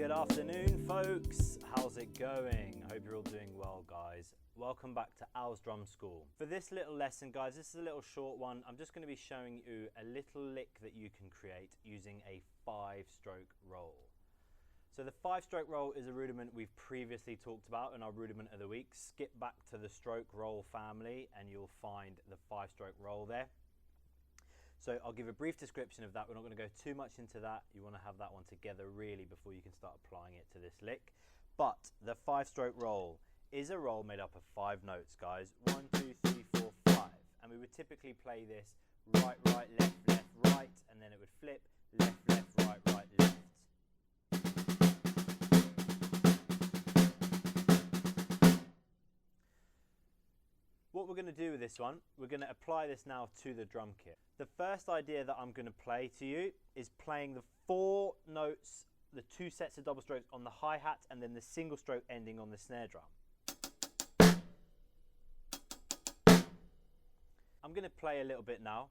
Good afternoon, folks. How's it going? I hope you're all doing well, guys. Welcome back to Al's Drum School. For this little lesson, guys, this is a little short one. I'm just going to be showing you a little lick that you can create using a 5-stroke roll. So the 5-stroke roll is a rudiment we've previously talked about in our rudiment of the week. Skip back to the stroke roll family and you'll find the 5-stroke roll there. So I'll give a brief description of that. We're not going to go too much into that. You want to have that one together really before you can start applying it to this lick. But the 5-stroke roll is a roll made up of 5 notes, guys. 1, 2, 3, 4, 5. And we would typically play this right, right, left, left, right, and then it would flip left, left, right, right, left. What we're going to do with this one, we're going to apply this now to the drum kit. The first idea that I'm going to play to you is playing the 4 notes, the 2 sets of double strokes on the hi-hat and then the single stroke ending on the snare drum. I'm going to play a little bit now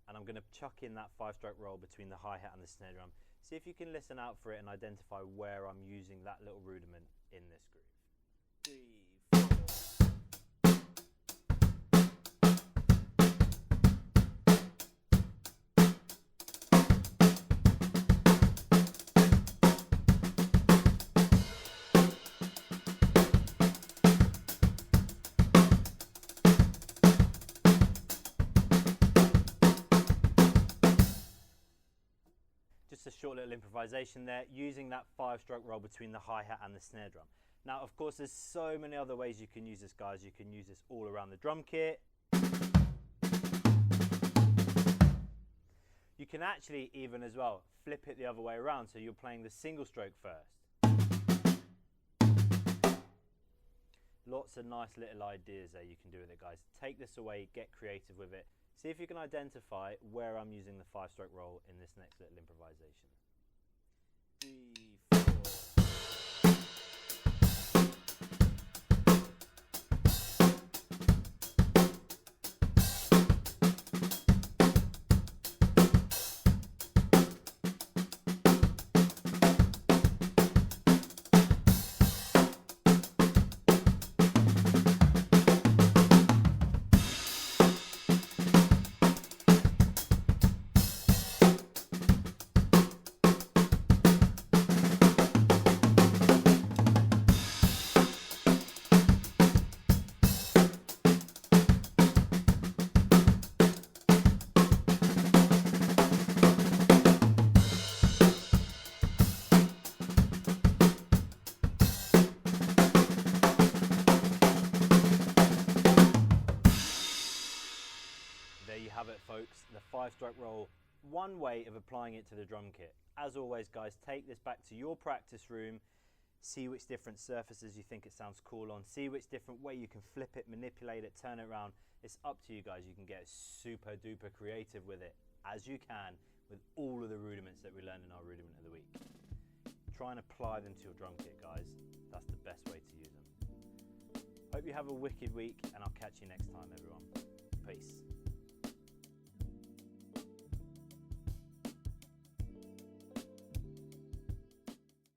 and I'm going to chuck in that 5-stroke roll between the hi-hat and the snare drum. See if you can listen out for it and identify where I'm using that little rudiment in this groove. 3, 4. Just a short little improvisation there, using that 5-stroke roll between the hi-hat and the snare drum. Now, of course, there's so many other ways you can use this, guys. You can use this all around the drum kit. You can actually even as well flip it the other way around, so you're playing the single stroke first. Lots of nice little ideas there you can do with it, guys. Take this away, get creative with it. See if you can identify where I'm using the 5-stroke roll in this next little improvisation. 3, 4. There you have it, folks, the 5-stroke roll, one way of applying it to the drum kit. As always, guys, take this back to your practice room, see which different surfaces you think it sounds cool on, see which different way you can flip it, manipulate it, turn it around. It's up to you, guys. You can get super duper creative with it, as you can with all of the rudiments that we learned in our rudiment of the week. Try and apply them to your drum kit, guys. That's the best way to use them. Hope you have a wicked week, and I'll catch you next time, everyone. Peace.